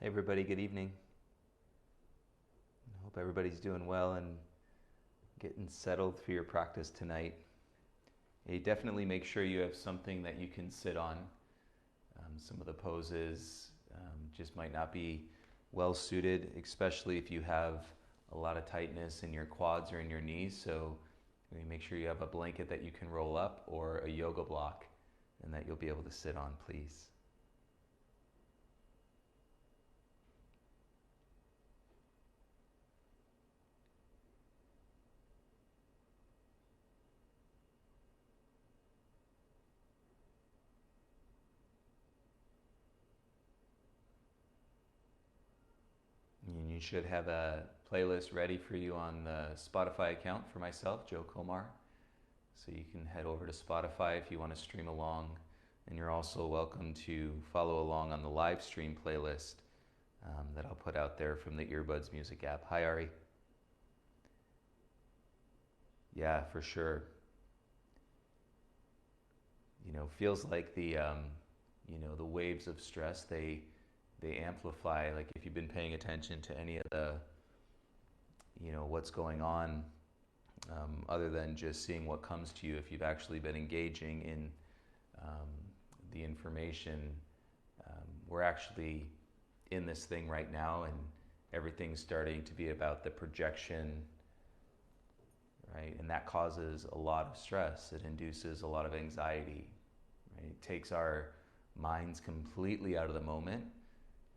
Hey everybody, good evening. I hope everybody's doing well and getting settled for your practice tonight. Hey, definitely make sure you have something that you can sit on. Some of the poses just might not be well suited, especially if you have a lot of tightness in your quads or in your knees. So make sure you have a blanket that you can roll up or a yoga block and that you'll be able to sit on, please. And you should have a playlist ready for you on the Spotify account for myself, Joe Komar. So you can head over to Spotify if you want to stream along. And you're also welcome to follow along on the live stream playlist that I'll put out there from the Earbuds Music app. Hi, Ari. Yeah, for sure. Feels like the waves of stress, they amplify. Like if you've been paying attention to any of the, what's going on, other than just seeing what comes to you, if you've actually been engaging in um, the information, we're actually in this thing right now, and everything's starting to be about the projection, right? And that causes a lot of stress. It induces a lot of anxiety, right? It takes our minds completely out of the moment.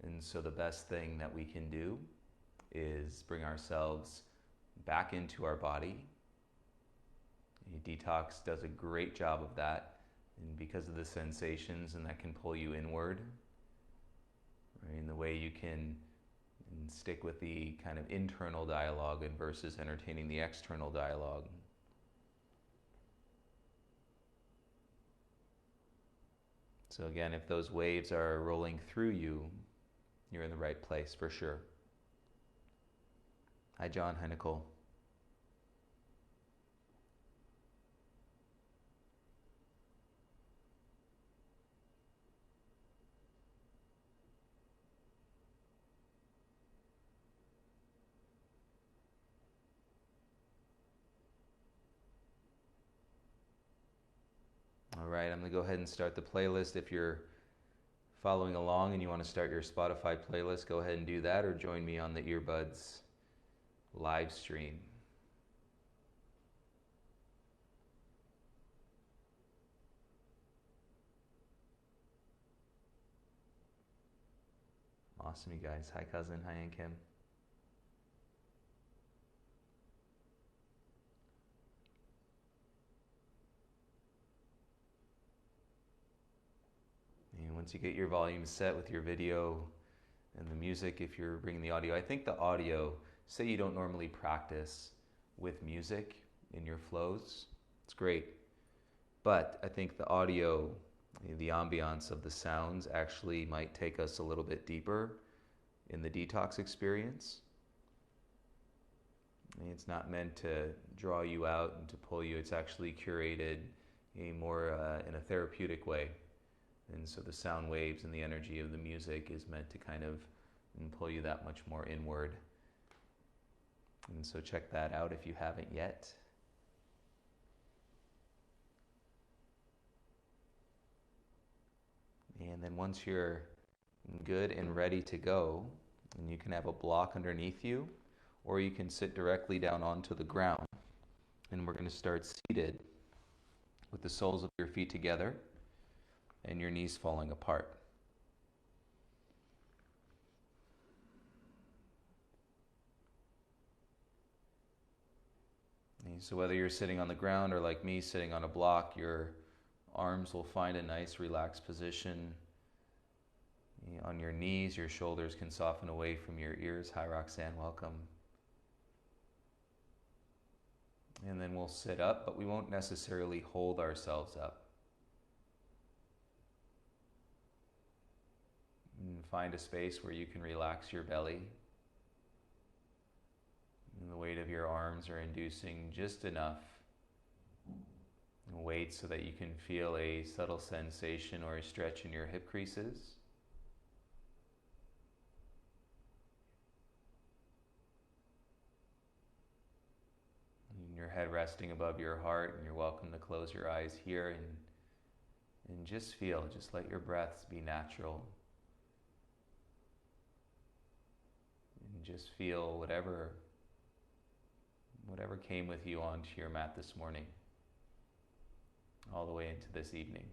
And so the best thing that we can do is bring ourselves back into our body. Detox does a great job of that, and because of the sensations, and that can pull you inward, right? And the way you can stick with the kind of internal dialogue and versus entertaining the external dialogue. So again, if those waves are rolling through you, you're in the right place for sure. Hi, John. Hi, Nicole. All right, I'm going to go ahead and start the playlist. If you're following along and you want to start your Spotify playlist, go ahead and do that, or join me on the Earbuds live stream. Awesome, you guys. Hi, cousin. Hi, Aunt Kim. And once you get your volume set with your video and the music, if you're bringing the audio, I think the audio, say you don't normally practice with music in your flows, it's great. But I think the audio, the ambiance of the sounds actually might take us a little bit deeper in the detox experience. It's not meant to draw you out and to pull you. It's actually curated more in a therapeutic way. And so the sound waves and the energy of the music is meant to kind of pull you that much more inward. And so check that out if you haven't yet. And then once you're good and ready to go, and you can have a block underneath you, or you can sit directly down onto the ground. And we're going to start seated with the soles of your feet together and your knees falling apart. And so whether you're sitting on the ground or like me sitting on a block, your arms will find a nice relaxed position. On your knees, your shoulders can soften away from your ears. Hi, Roxanne, welcome. And then we'll sit up, but we won't necessarily hold ourselves up. And find a space where you can relax your belly. And the weight of your arms are inducing just enough weight so that you can feel a subtle sensation or a stretch in your hip creases. head resting above your heart, and you're welcome to close your eyes here and just feel, just let your breaths be natural. And just feel whatever came with you onto your mat this morning, all the way into this evening.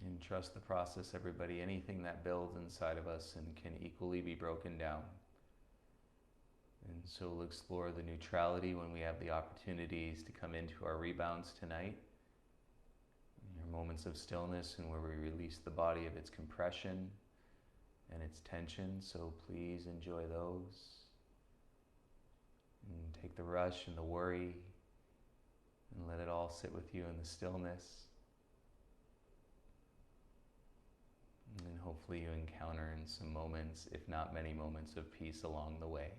And trust the process, everybody. Anything that builds inside of us and can equally be broken down. And so we'll explore the neutrality when we have the opportunities to come into our rebounds tonight. Your moments of stillness and where we release the body of its compression and its tension. So please enjoy those. And take the rush and the worry and let it all sit with you in the stillness. And hopefully you encounter in some moments, if not many moments, of peace along the way.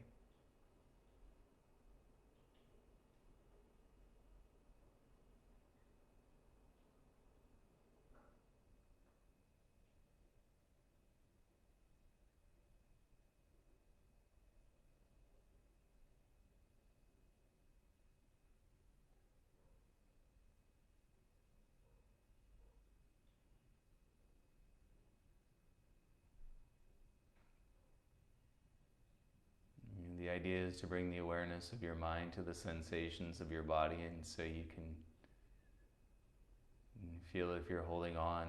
The idea is to bring the awareness of your mind to the sensations of your body, and so you can feel if you're holding on,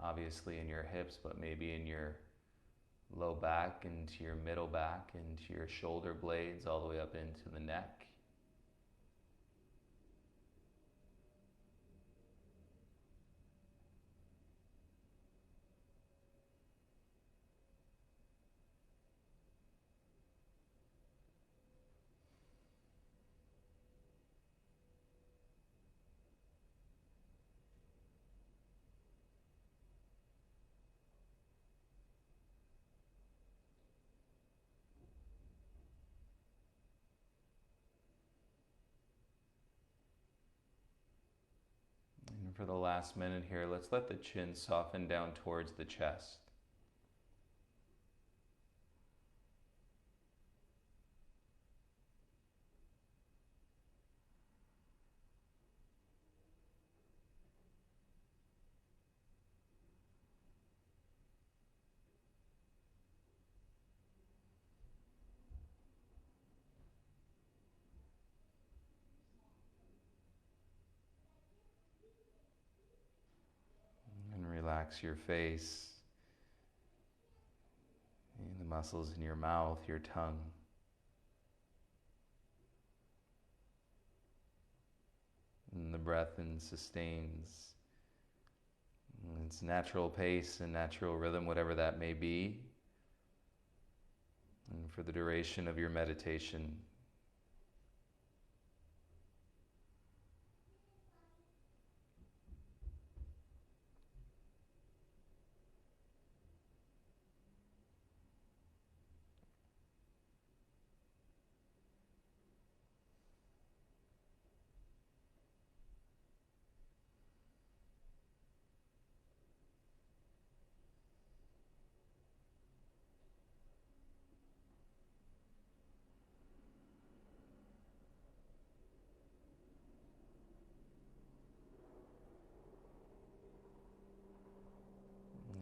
obviously in your hips, but maybe in your low back, into your middle back, into your shoulder blades, all the way up into the neck. And for the last minute here, let's let the chin soften down towards the chest. And relax your face, and the muscles in your mouth, your tongue. And the breath sustains its natural pace and natural rhythm, whatever that may be. And for the duration of your meditation,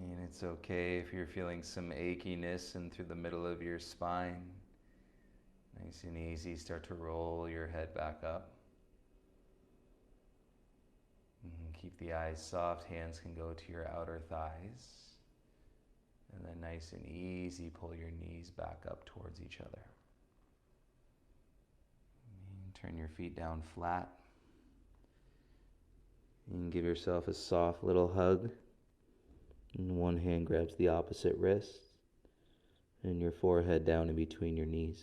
and it's okay if you're feeling some achiness in through the middle of your spine. Nice and easy, start to roll your head back up. And keep the eyes soft, hands can go to your outer thighs. And then nice and easy, pull your knees back up towards each other. And turn your feet down flat. You can give yourself a soft little hug And one hand grabs the opposite wrist and your forehead down in between your knees.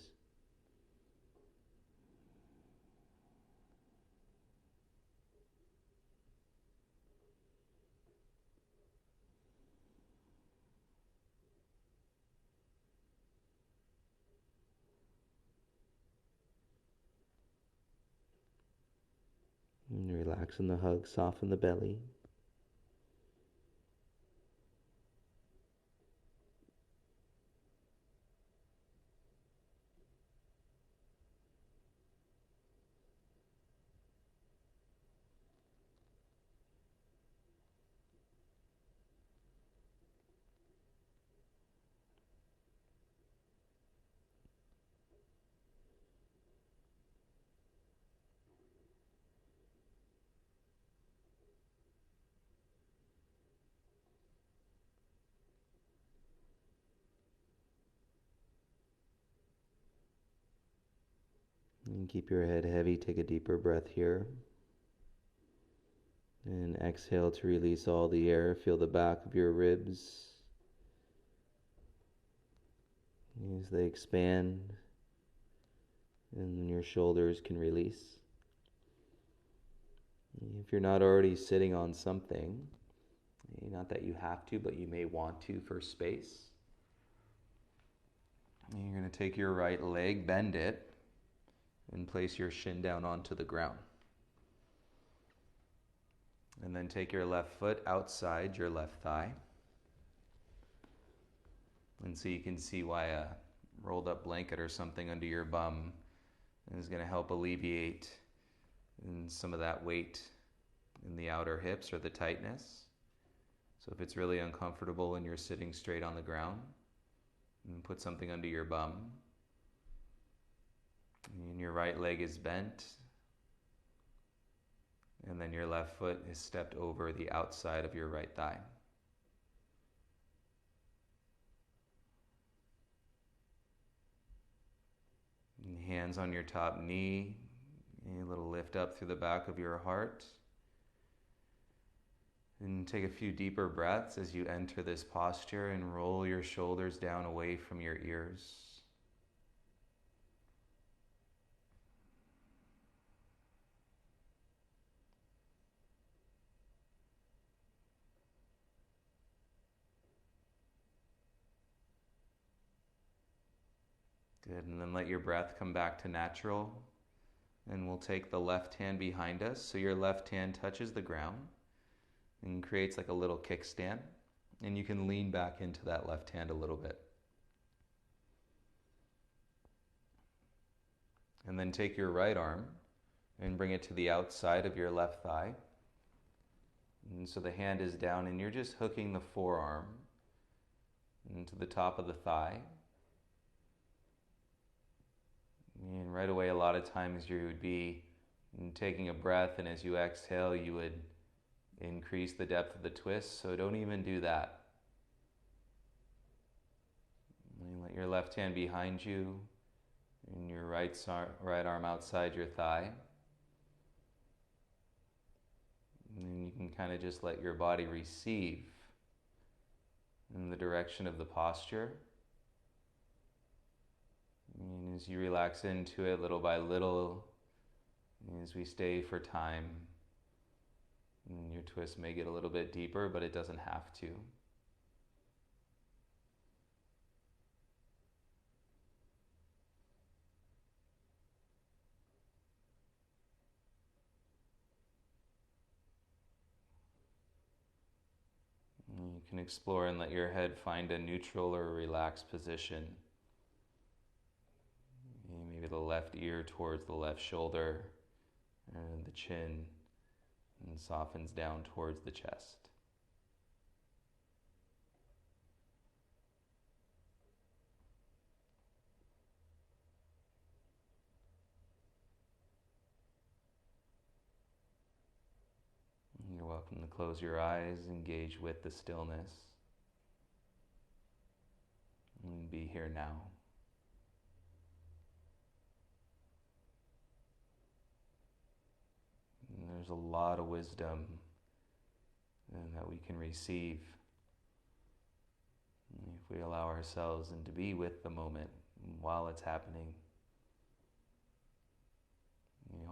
And relax in the hug, soften the belly. And keep your head heavy. Take a deeper breath here. And exhale to release all the air. Feel the back of your ribs as they expand, and your shoulders can release. If you're not already sitting on something, not that you have to, but you may want to for space, you're going to take your right leg, bend it, and place your shin down onto the ground. And then take your left foot outside your left thigh. And so you can see why a rolled up blanket or something under your bum is going to help alleviate some of that weight in the outer hips or the tightness. So if it's really uncomfortable and you're sitting straight on the ground, put something under your bum. And your right leg is bent. And then your left foot is stepped over the outside of your right thigh. And hands on your top knee. A little lift up through the back of your heart. And take a few deeper breaths as you enter this posture and roll your shoulders down away from your ears. Good, and then let your breath come back to natural. And we'll take the left hand behind us, so your left hand touches the ground and creates like a little kickstand. And you can lean back into that left hand a little bit. And then take your right arm and bring it to the outside of your left thigh. And so the hand is down and you're just hooking the forearm into the top of the thigh. And right away, a lot of times you would be taking a breath, and as you exhale, you would increase the depth of the twist, so don't even do that. And let your left hand behind you and your right arm outside your thigh. And then you can kind of just let your body receive in the direction of the posture. And as you relax into it little by little, as we stay for time, your twist may get a little bit deeper, but it doesn't have to. And you can explore and let your head find a neutral or relaxed position. Maybe the left ear towards the left shoulder, and the chin and softens down towards the chest. You're welcome to close your eyes, engage with the stillness, and be here now. And there's a lot of wisdom that we can receive If we allow ourselves and to be with the moment while it's happening,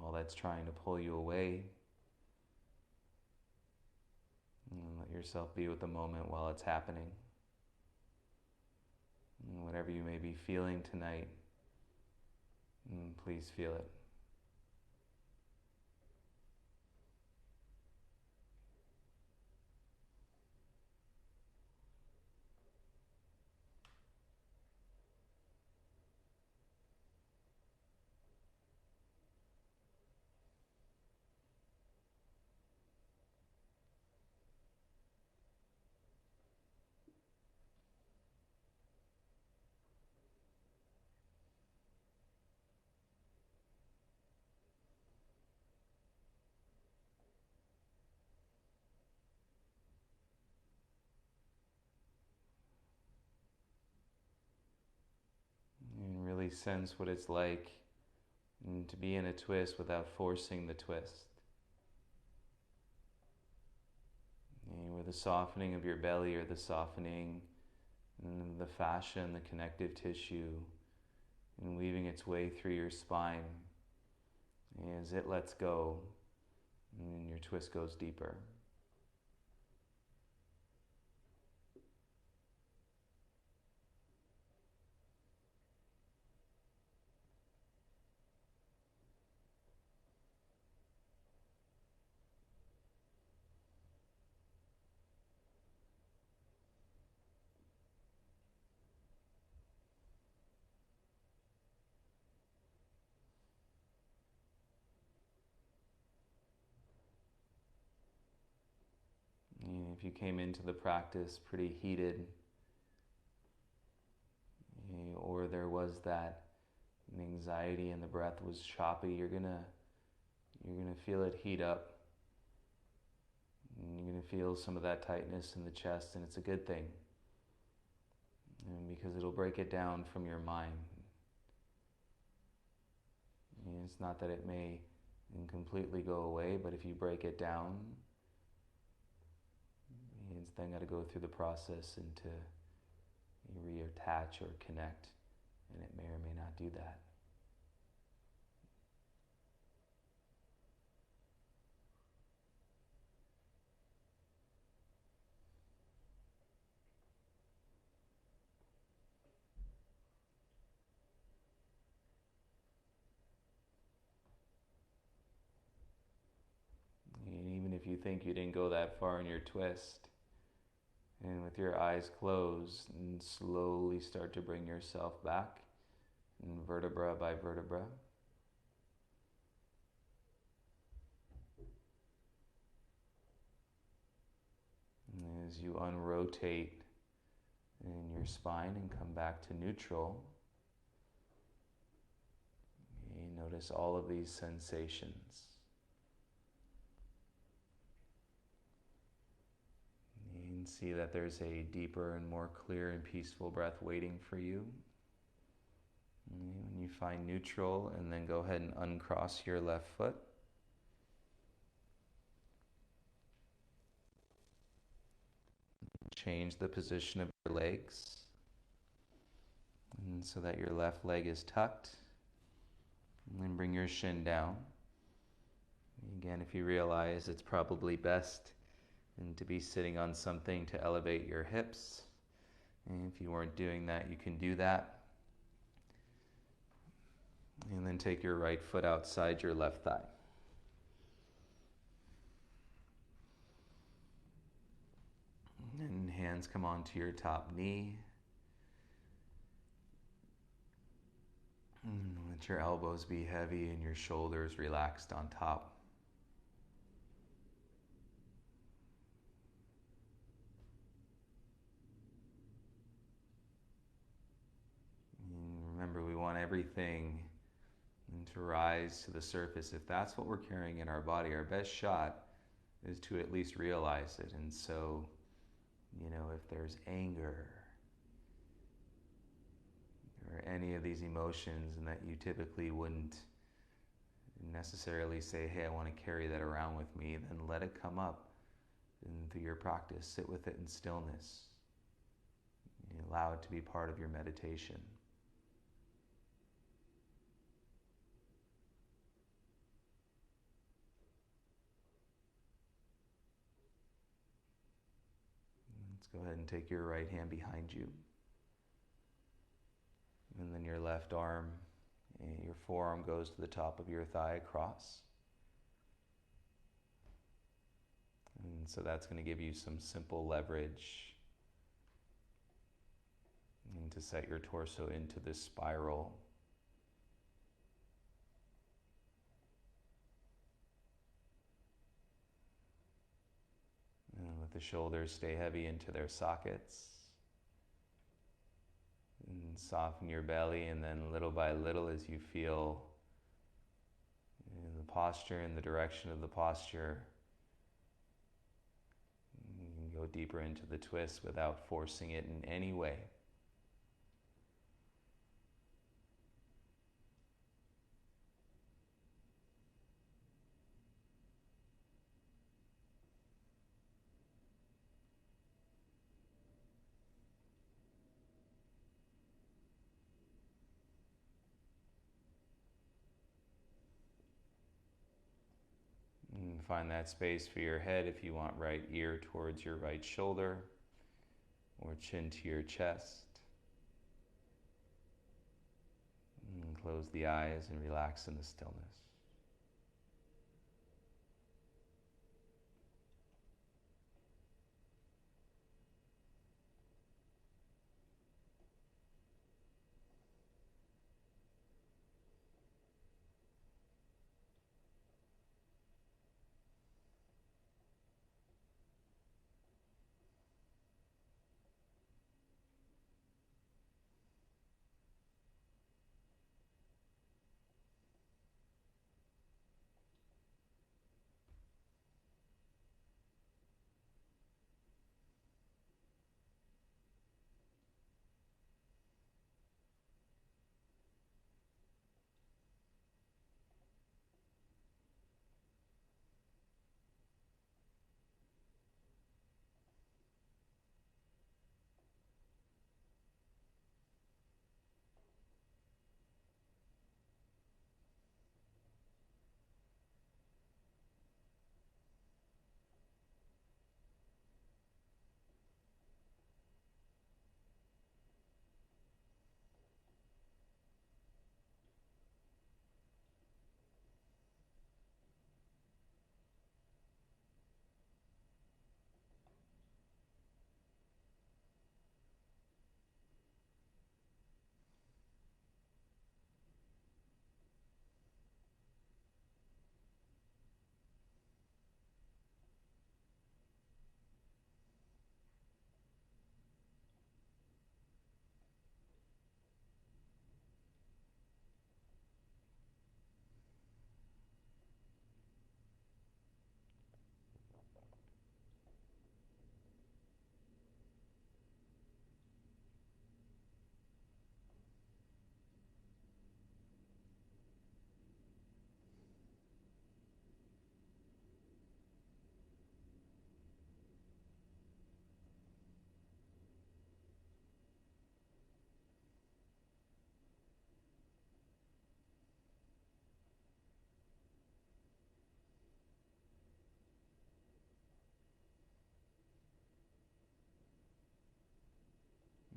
all that's trying to pull you away, let yourself be with the moment while it's happening. And whatever you may be feeling tonight, please feel it. And really sense what it's like to be in a twist without forcing the twist. Where the softening of your belly or the softening and the fascia and the connective tissue and weaving its way through your spine as it lets go and your twist goes deeper. If you came into the practice pretty heated, or there was that anxiety and the breath was choppy, you're gonna feel it heat up. And you're gonna feel some of that tightness in the chest, and it's a good thing, because it'll break it down from your mind. It's not that it may completely go away, but if you break it down, it's then got to go through the process and to reattach or connect, and it may or may not do that. And even if you think you didn't go that far in your twist, and with your eyes closed, and slowly start to bring yourself back, vertebra by vertebra. And as you unrotate in your spine and come back to neutral, you notice all of these sensations. And see that there's a deeper and more clear and peaceful breath waiting for you. And when you find neutral, and then go ahead and uncross your left foot. Change the position of your legs, and so that your left leg is tucked. And then bring your shin down. Again, if you realize it's probably best to be sitting on something to elevate your hips. And if you weren't doing that, you can do that. And then take your right foot outside your left thigh. And hands come onto your top knee. And let your elbows be heavy and your shoulders relaxed on top. And remember, we want everything to rise to the surface. If that's what we're carrying in our body, our best shot is to at least realize it. And so, if there's anger or any of these emotions, and that you typically wouldn't necessarily say, hey, I want to carry that around with me, then let it come up through your practice. Sit with it in stillness. You allow it to be part of your meditation. Let's go ahead and take your right hand behind you. And then your left arm, your forearm goes to the top of your thigh across. And so that's going to give you some simple leverage and to set your torso into this spiral. And let the shoulders stay heavy into their sockets. And soften your belly, and then little by little, as you feel the posture and the direction of the posture, you can go deeper into the twist without forcing it in any way. And find that space for your head if you want right ear towards your right shoulder or chin to your chest. And close the eyes and relax in the stillness.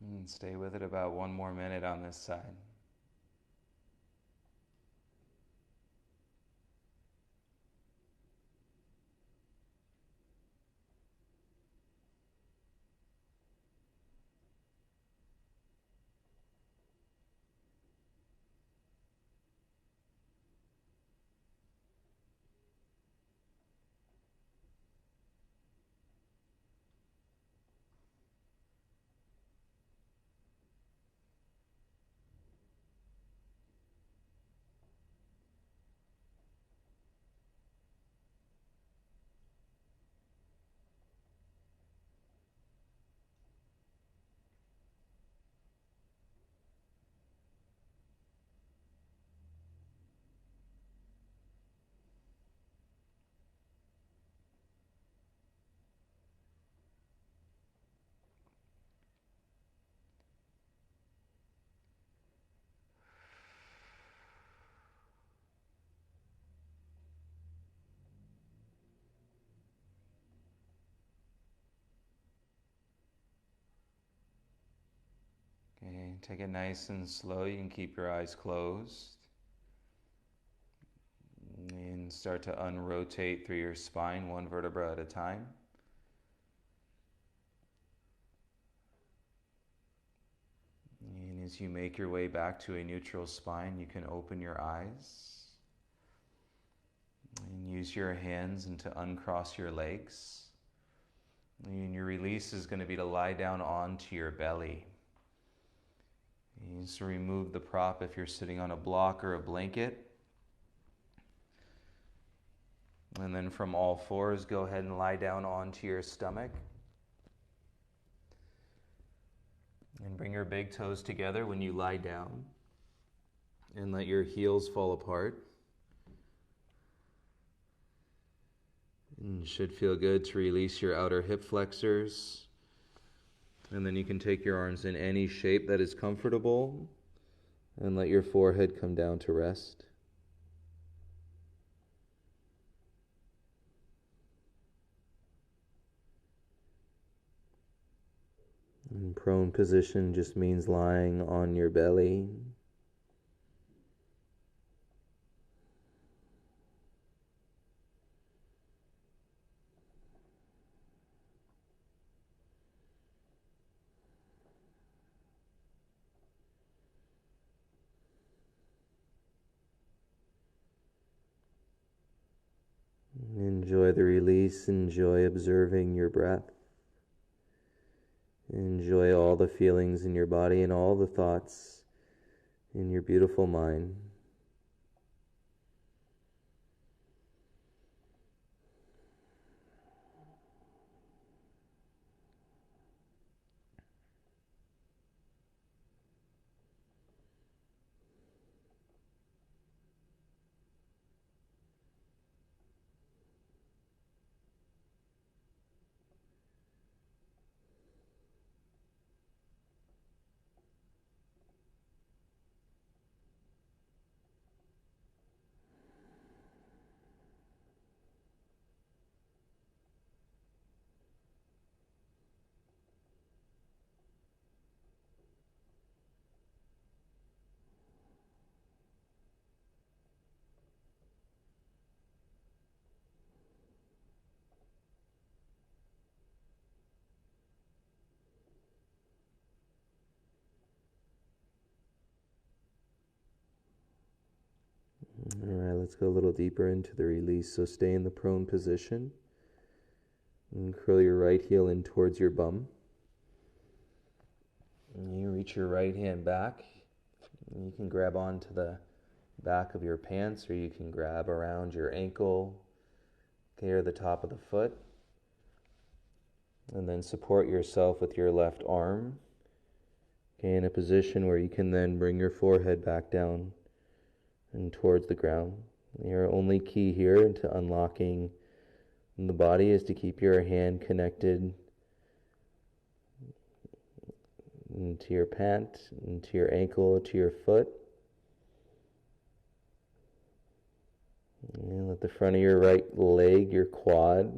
And stay with it about 1 more minute on this side. Take it nice and slow. You can keep your eyes closed. And start to unrotate through your spine, one vertebra at a time. And as you make your way back to a neutral spine, you can open your eyes and use your hands and to uncross your legs. And your release is going to be to lie down onto your belly. You just remove the prop if you're sitting on a block or a blanket. And then from all fours, go ahead and lie down onto your stomach. And bring your big toes together when you lie down. And let your heels fall apart. And it should feel good to release your outer hip flexors. And then you can take your arms in any shape that is comfortable. And let your forehead come down to rest. And prone position just means lying on your belly. Enjoy the release, enjoy observing your breath. Enjoy all the feelings in your body and all the thoughts in your beautiful mind. All right, let's go a little deeper into the release. So stay in the prone position and curl your right heel in towards your bum. And you reach your right hand back. And you can grab onto the back of your pants, or you can grab around your ankle, okay, or the top of the foot. And then support yourself with your left arm, okay, in a position where you can then bring your forehead back down and towards the ground. Your only key here into unlocking the body is to keep your hand connected to your pant, to your ankle, to your foot. And let the front of your right leg, your quad,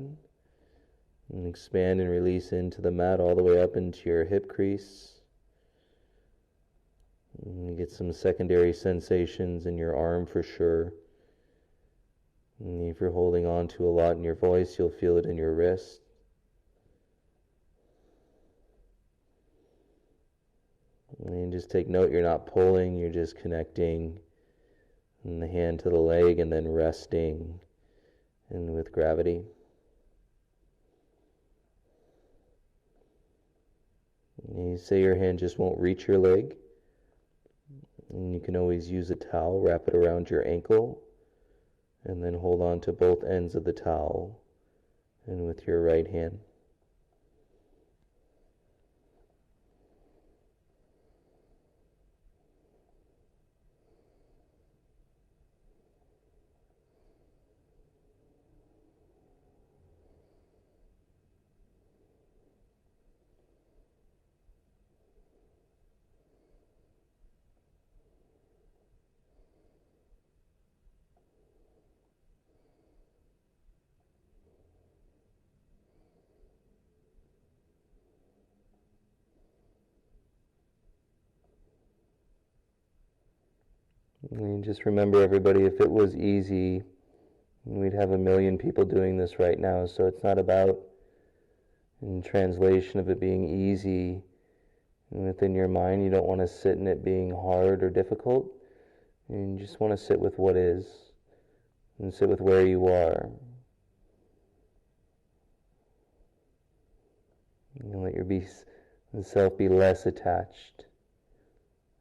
and expand and release into the mat all the way up into your hip crease. And you get some secondary sensations in your arm for sure. And if you're holding on to a lot in your voice, you'll feel it in your wrist. And just take note, you're not pulling, you're just connecting the hand to the leg and then resting and with gravity. And you say your hand just won't reach your leg. And you can always use a towel, wrap it around your ankle, and then hold on to both ends of the towel and with your right hand. And just remember, everybody, if it was easy, we'd have 1 million people doing this right now. So it's not about, in translation, of it being easy within your mind. You don't want to sit in it being hard or difficult. You just want to sit with what is and sit with where you are. And let yourself be less attached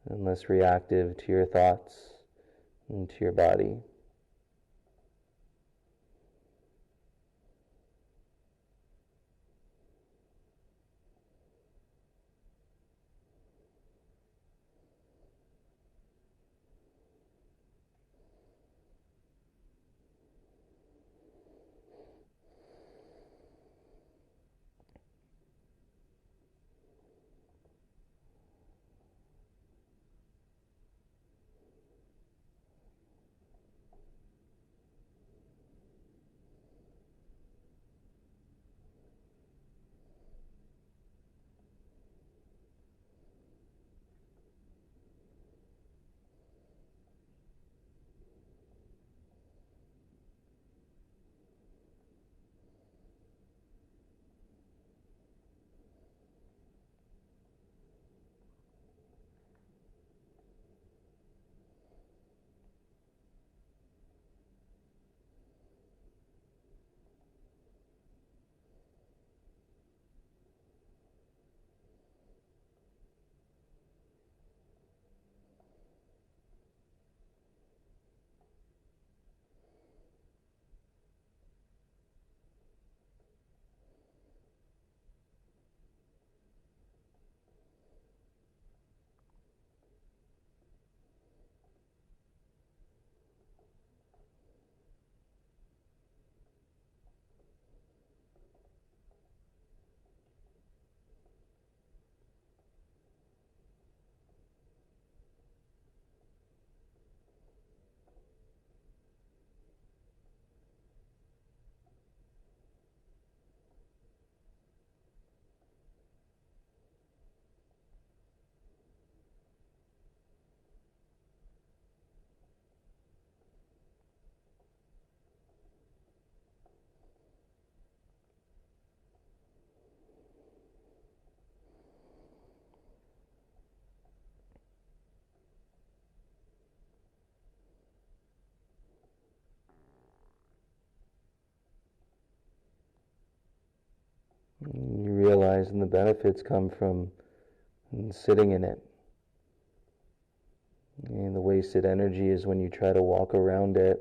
and less reactive to your thoughts and to your body. You realize, and the benefits come from sitting in it. And the wasted energy is when you try to walk around it,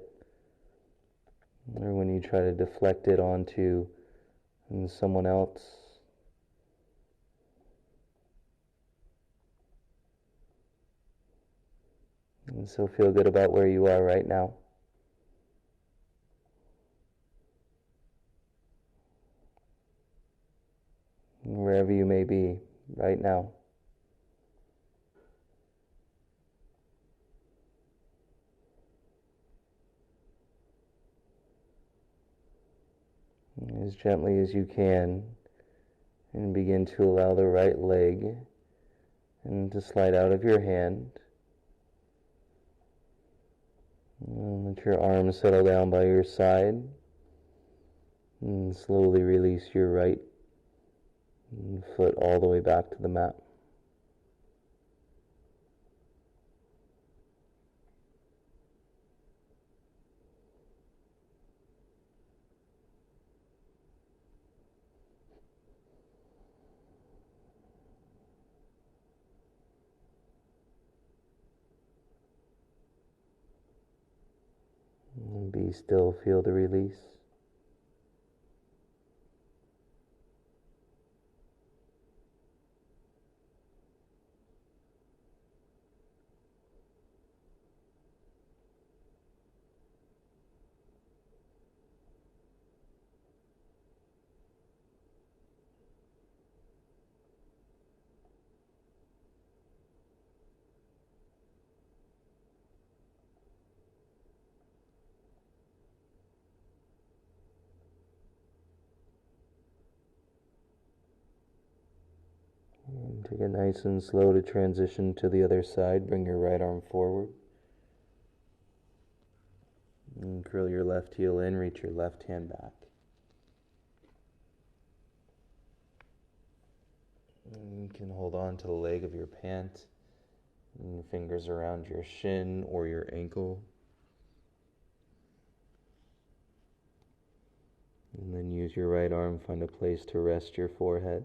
or when you try to deflect it onto someone else. And so feel good about where you are right now. Wherever you may be right now. As gently as you can, and begin to allow the right leg and to slide out of your hand. And let your arms settle down by your side, and slowly release your right foot all the way back to the mat. And be still, feel the release. And take it nice and slow to transition to the other side. Bring your right arm forward. And curl your left heel in, reach your left hand back. And you can hold on to the leg of your pant and your fingers around your shin or your ankle. And then use your right arm, find a place to rest your forehead.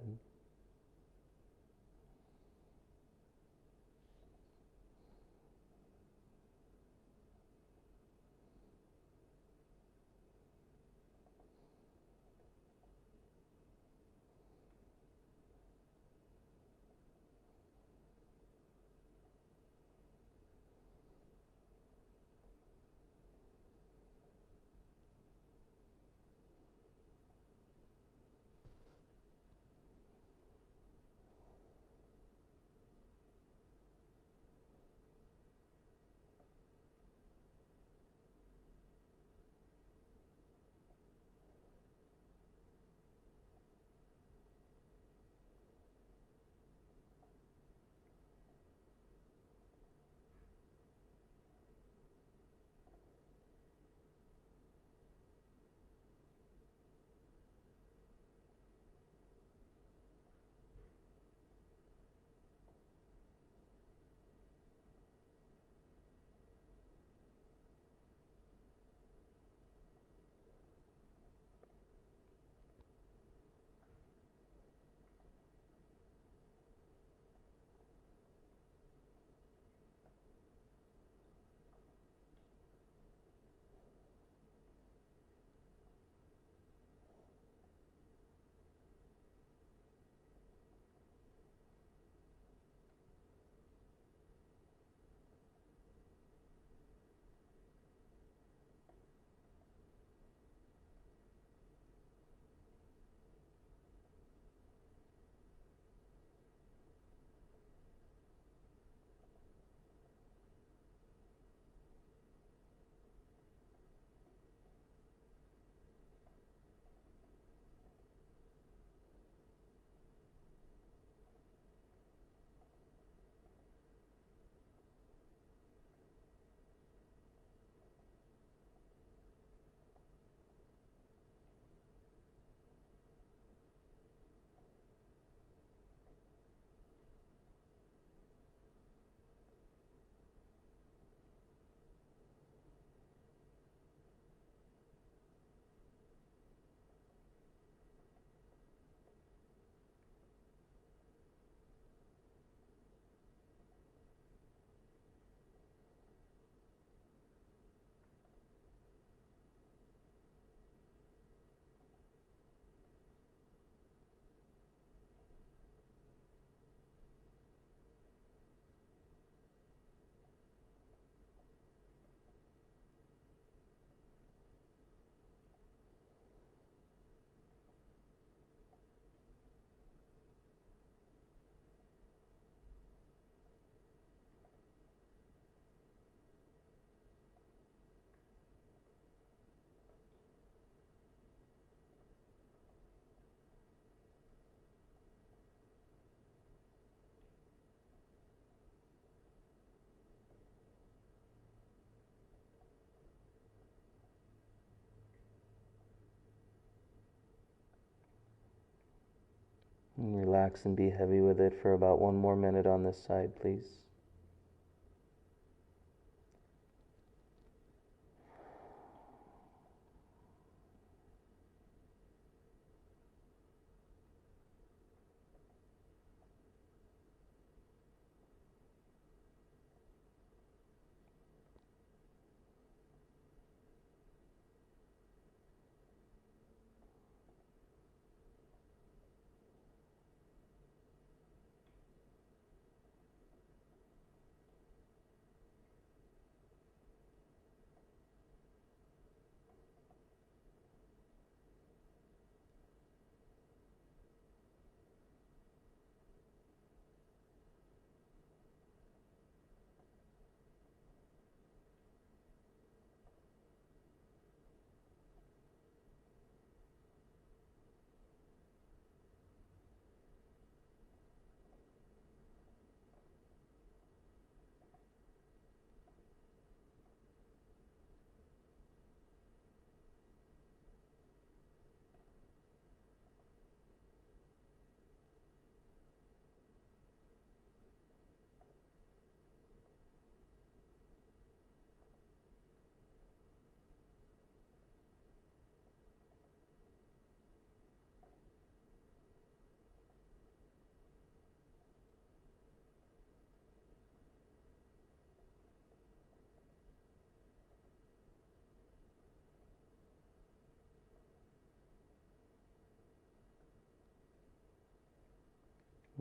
And relax and be heavy with it for about 1 more minute on this side, please.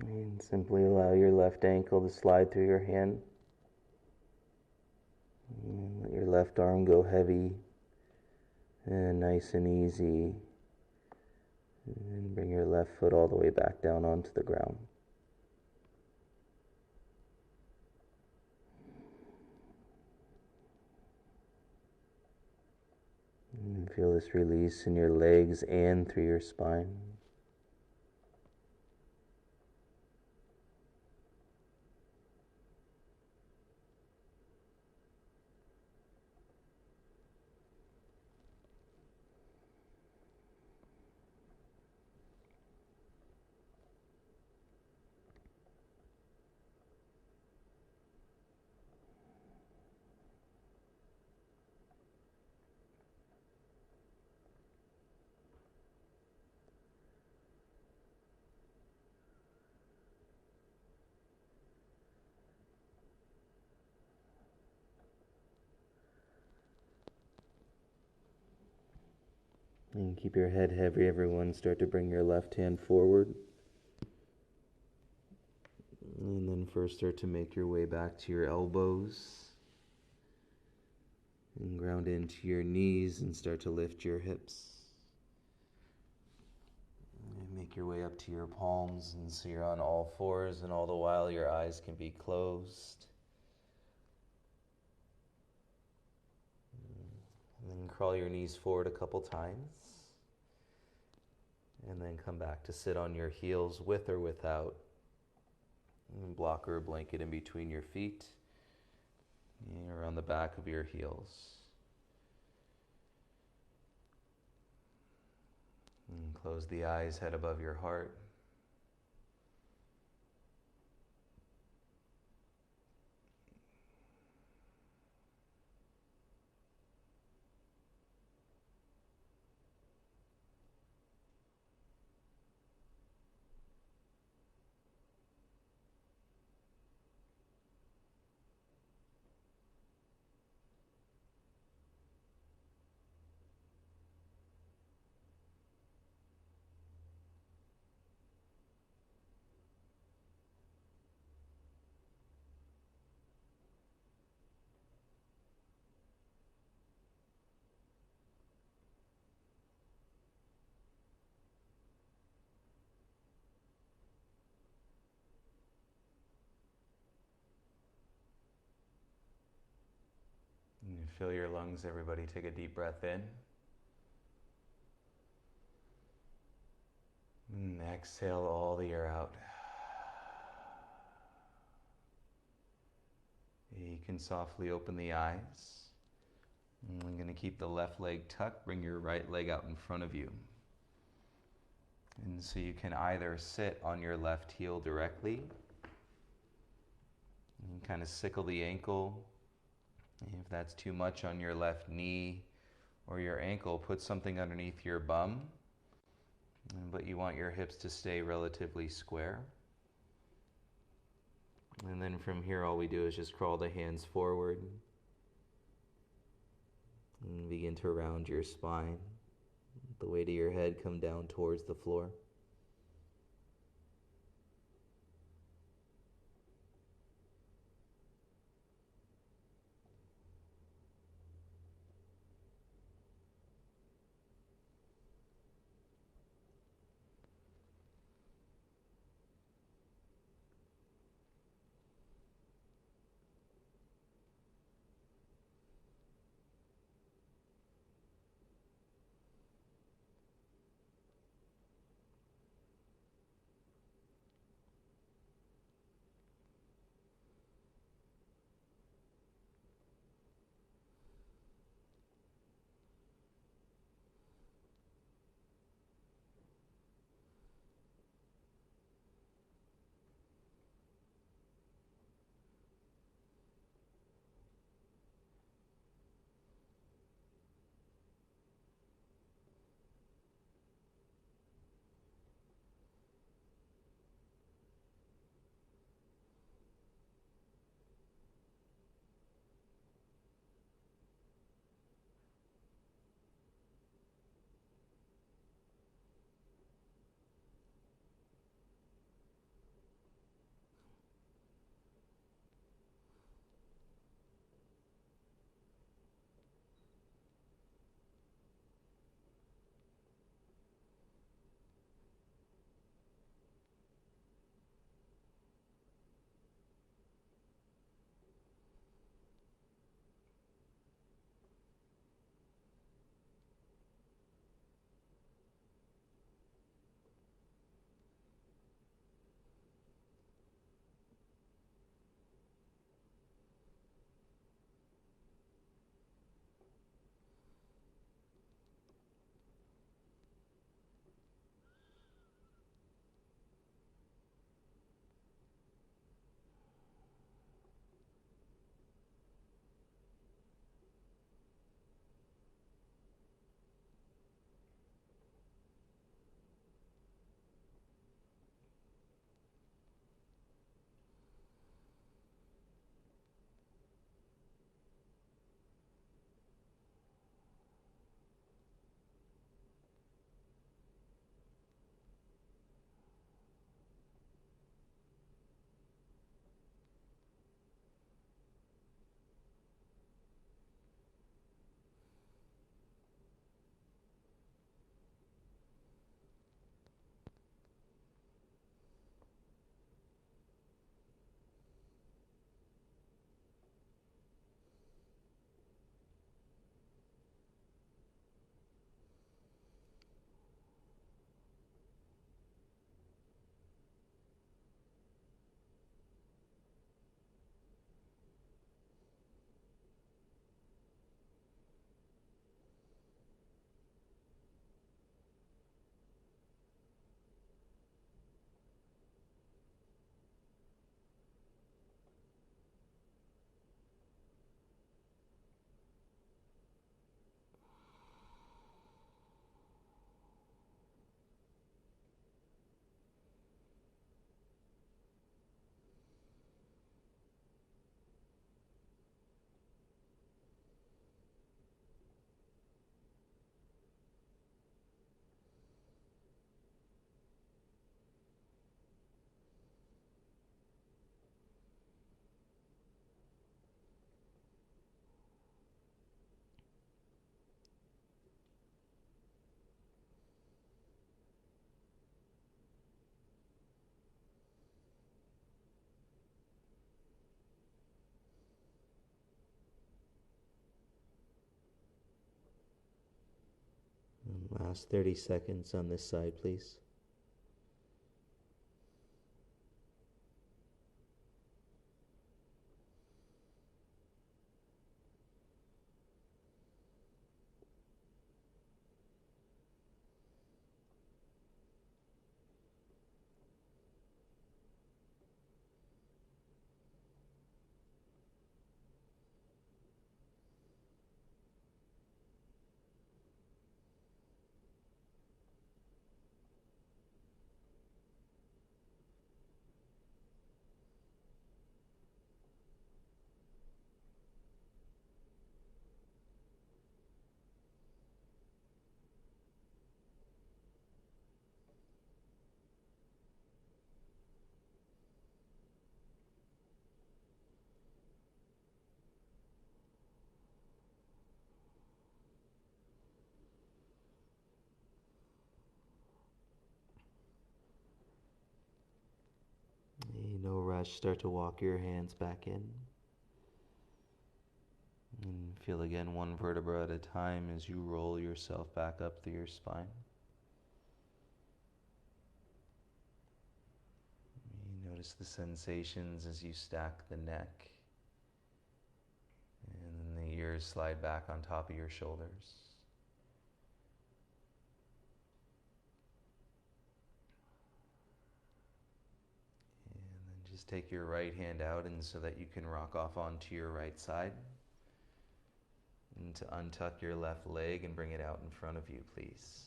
And simply allow your left ankle to slide through your hand. And let your left arm go heavy and nice and easy. And bring your left foot all the way back down onto the ground. And feel this release in your legs and through your spine. And keep your head heavy, everyone. Start to bring your left hand forward. And then first start to make your way back to your elbows. And ground into your knees and start to lift your hips. And make your way up to your palms, and so you're on all fours, and all the while your eyes can be closed. And then crawl your knees forward a couple times. And then come back to sit on your heels with or without a blocker or blanket in between your feet or on the back of your heels. And close the eyes, head above your heart. And you fill your lungs, everybody. Take a deep breath in. And exhale all the air out. You can softly open the eyes. And I'm going to keep the left leg tucked. Bring your right leg out in front of you. And so you can either sit on your left heel directly. And kind of sickle the ankle. If that's too much, on your left knee or your ankle, put something underneath your bum. But you want your hips to stay relatively square. And then from here, all we do is just crawl the hands forward. And begin to round your spine. The weight of your head come down towards the floor. Last 30 seconds on this side, please. No rush. Start to walk your hands back in. And feel again one vertebra at a time as you roll yourself back up through your spine. You notice the sensations as you stack the neck. And then the ears slide back on top of your shoulders. Just take your right hand out and so that you can rock off onto your right side. And to untuck your left leg and bring it out in front of you, please.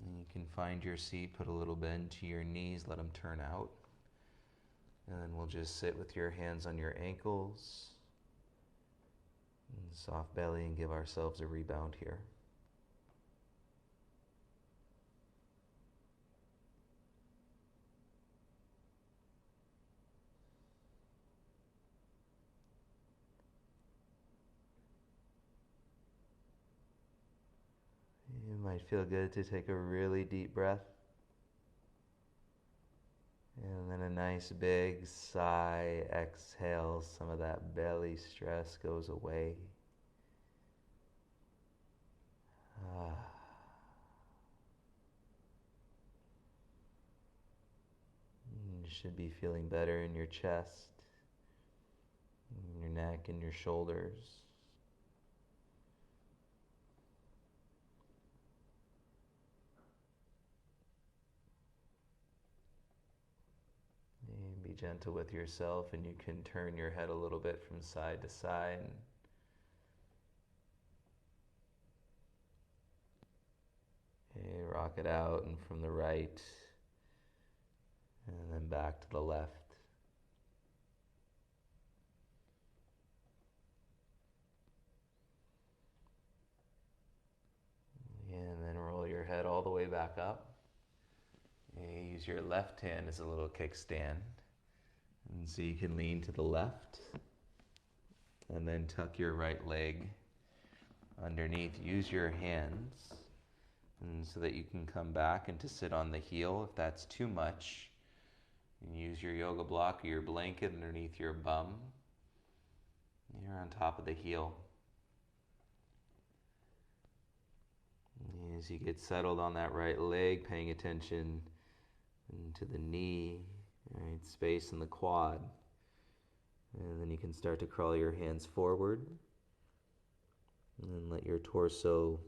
And you can find your seat, put a little bend to your knees, let them turn out. And then we'll just sit with your hands on your ankles. And soft belly and give ourselves a rebound here. It might feel good to take a really deep breath. And then a nice big sigh, exhale, some of that belly stress goes away. You should be feeling better in your chest, in your neck, and your shoulders. And be gentle with yourself, and you can turn your head a little bit from side to side. And rock it out, and from the right, and then back to the left. And then roll your head all the way back up. And use your left hand as a little kickstand. And so you can lean to the left. And then tuck your right leg underneath. Use your hands and so that you can come back and to sit on the heel. If that's too much, you can use your yoga block or your blanket underneath your bum. You're on top of the heel. As you get settled on that right leg, paying attention to the knee, right, space in the quad. And then you can start to crawl your hands forward and then let your torso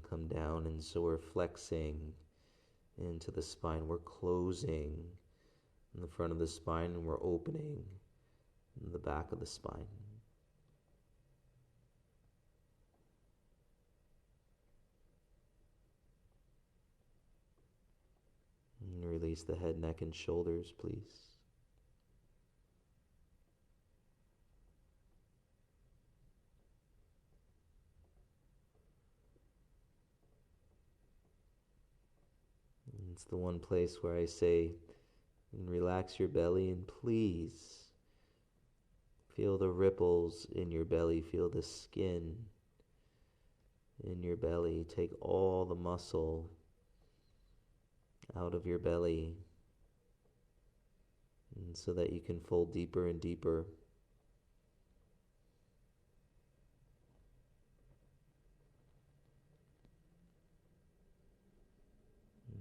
come down. And so we're flexing into the spine. We're closing in the front of the spine and we're opening in the back of the spine. And release the head, neck, and shoulders, please. It's the one place where I say, relax your belly and please feel the ripples in your belly, feel the skin in your belly. Take all the muscle out of your belly and and so that you can fold deeper and deeper.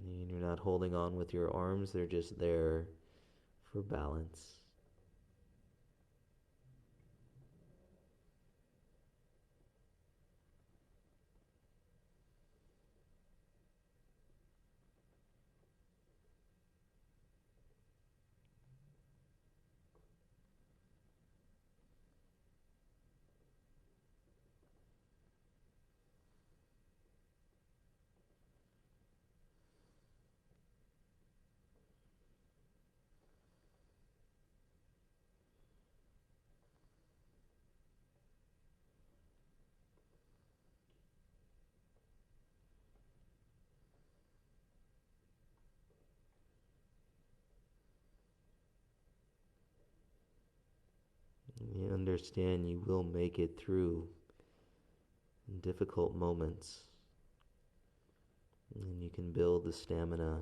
And you're not holding on with your arms, they're just there for balance. You understand you will make it through difficult moments, and you can build the stamina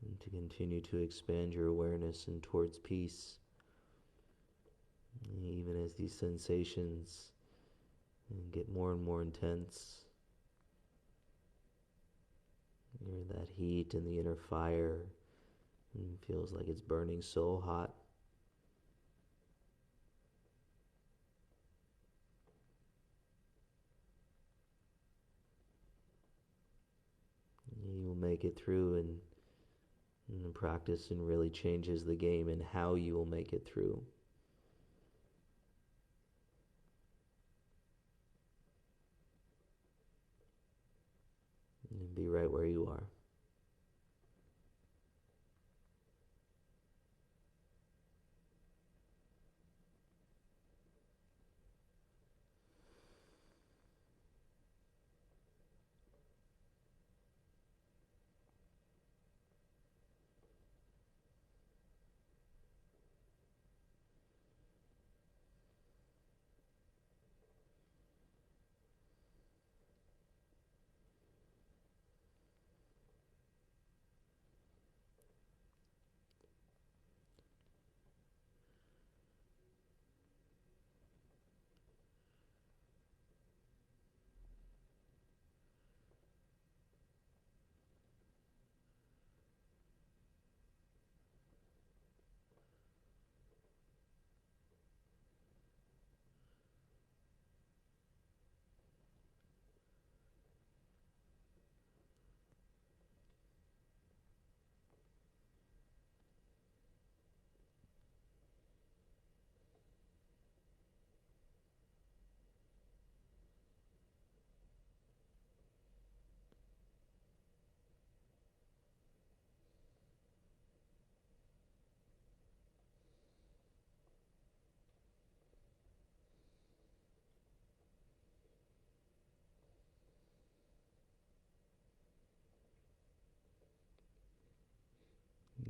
and to continue to expand your awareness and towards peace, even as these sensations get more and more intense. You're that heat and the inner fire, and it feels like it's burning so hot. You will make it through, and the practice and really changes the game and how you will make it through. And be right where you are.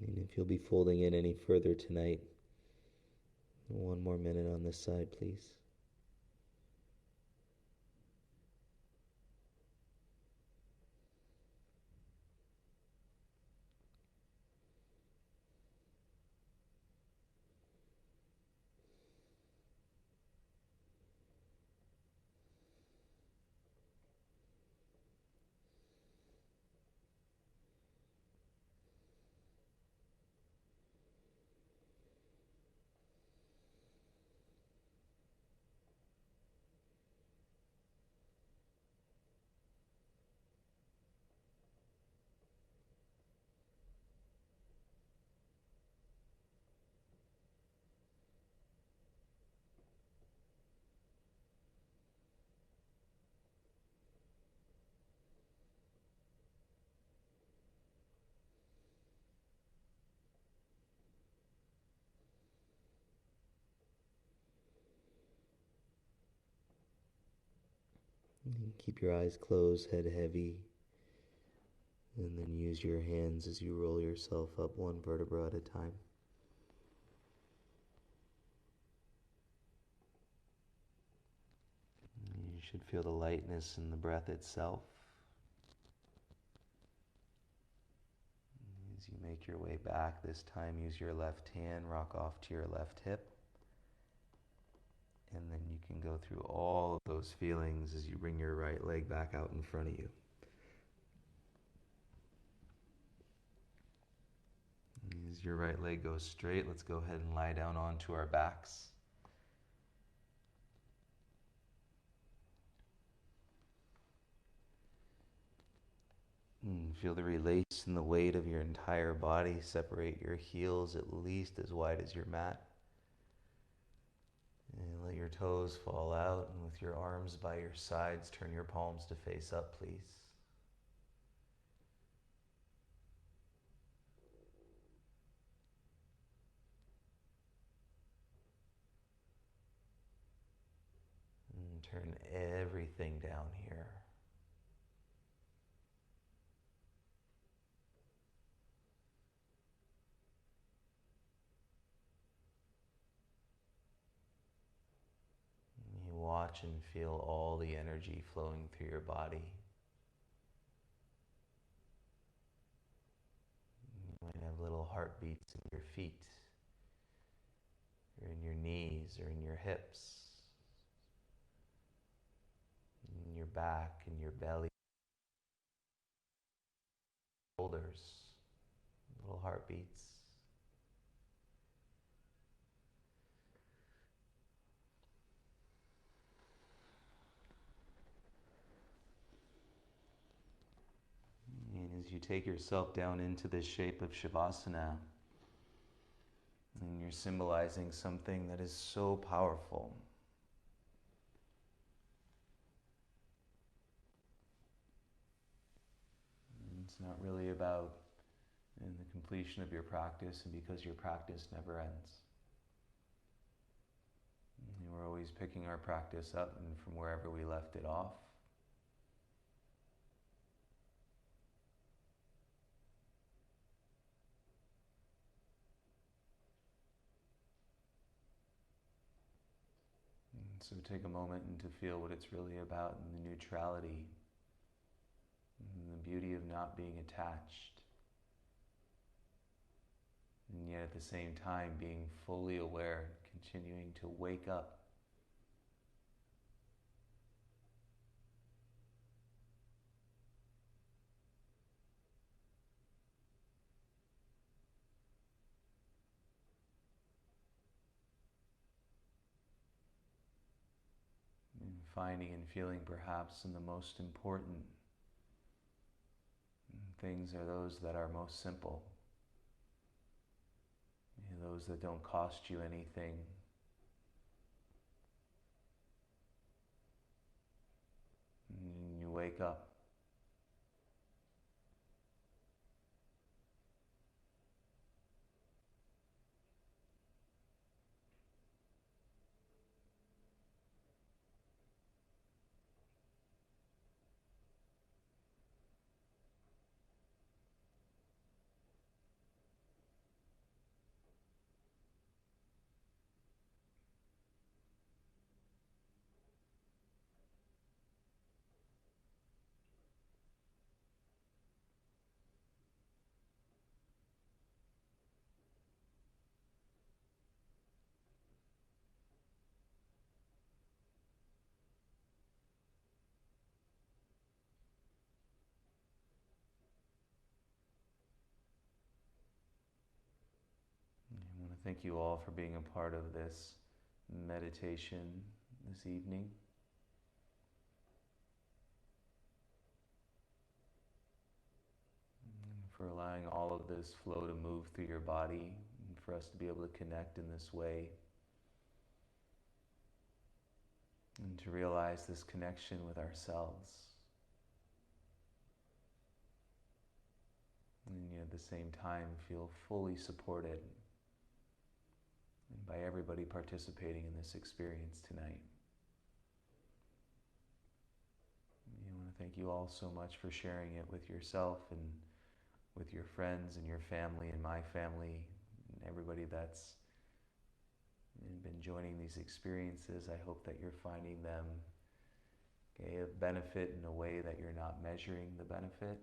And if you'll be folding in any further tonight, one more minute on this side, please. And keep your eyes closed, head heavy, and then use your hands as you roll yourself up one vertebra at a time. You should feel the lightness in the breath itself as you make your way back. This time use your left hand, rock off to your left hip. And then you can go through all of those feelings as you bring your right leg back out in front of you. As your right leg goes straight, let's go ahead and lie down onto our backs. Feel the release and the weight of your entire body. Separate your heels at least as wide as your mat. And let your toes fall out, and with your arms by your sides, turn your palms to face up, please. And turn everything down here. You watch and feel all the energy flowing through your body. You might have little heartbeats in your feet, or in your knees, or in your hips, in your back, in your belly, shoulders, little heartbeats. And as you take yourself down into this shape of Shavasana, and you're symbolizing something that is so powerful. And it's not really about the completion of your practice, and because your practice never ends. And we're always picking our practice up and from wherever we left it off. So take a moment and to feel what it's really about, and the neutrality, and the beauty of not being attached, and yet at the same time being fully aware, continuing to wake up. And finding and feeling perhaps in the most important things are those that are most simple. Those that don't cost you anything. And you wake up. I want to thank you all for being a part of this meditation this evening. And for allowing all of this flow to move through your body, and for us to be able to connect in this way. And to realize this connection with ourselves. And yet at the same time feel fully supported and by everybody participating in this experience tonight. I want to thank you all so much for sharing it with yourself and with your friends and your family and my family and everybody that's been joining these experiences. I hope that you're finding them of benefit in a way that you're not measuring the benefit.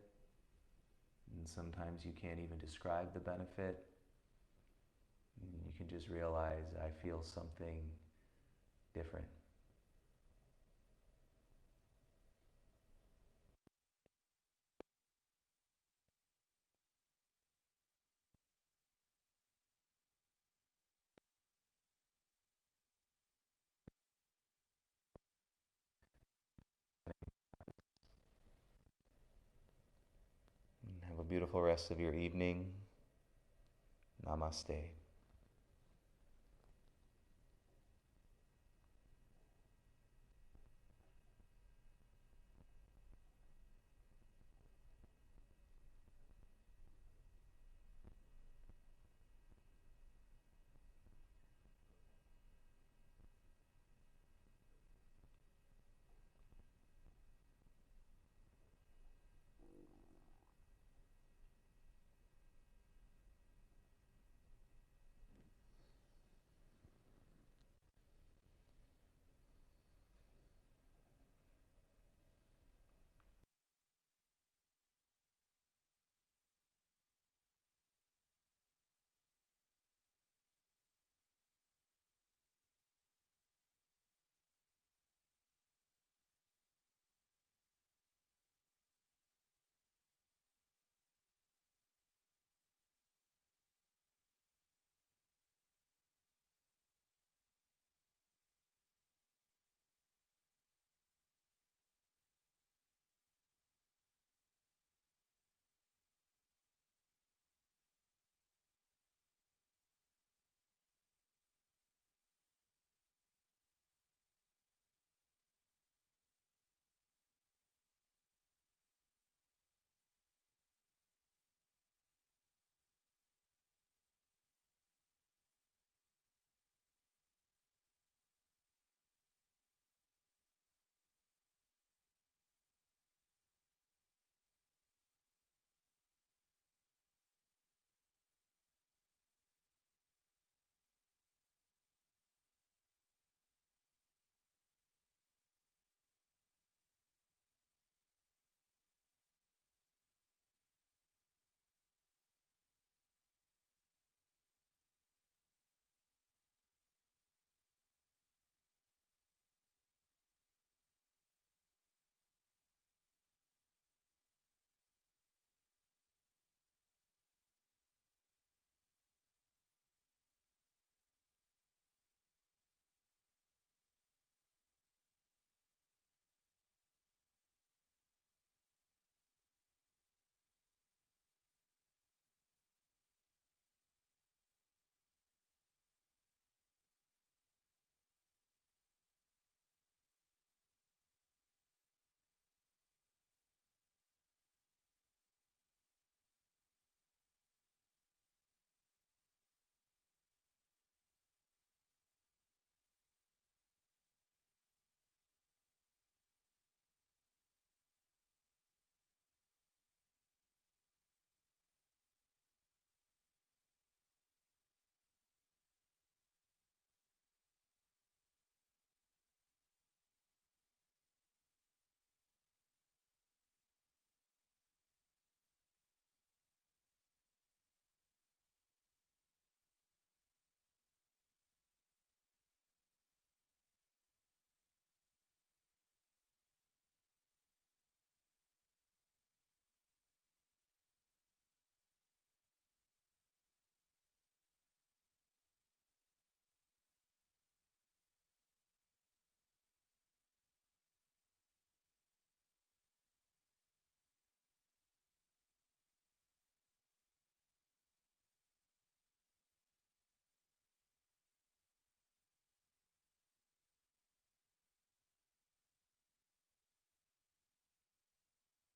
And sometimes you can't even describe the benefit. You can just realize, I feel something different. And have a beautiful rest of your evening. Namaste.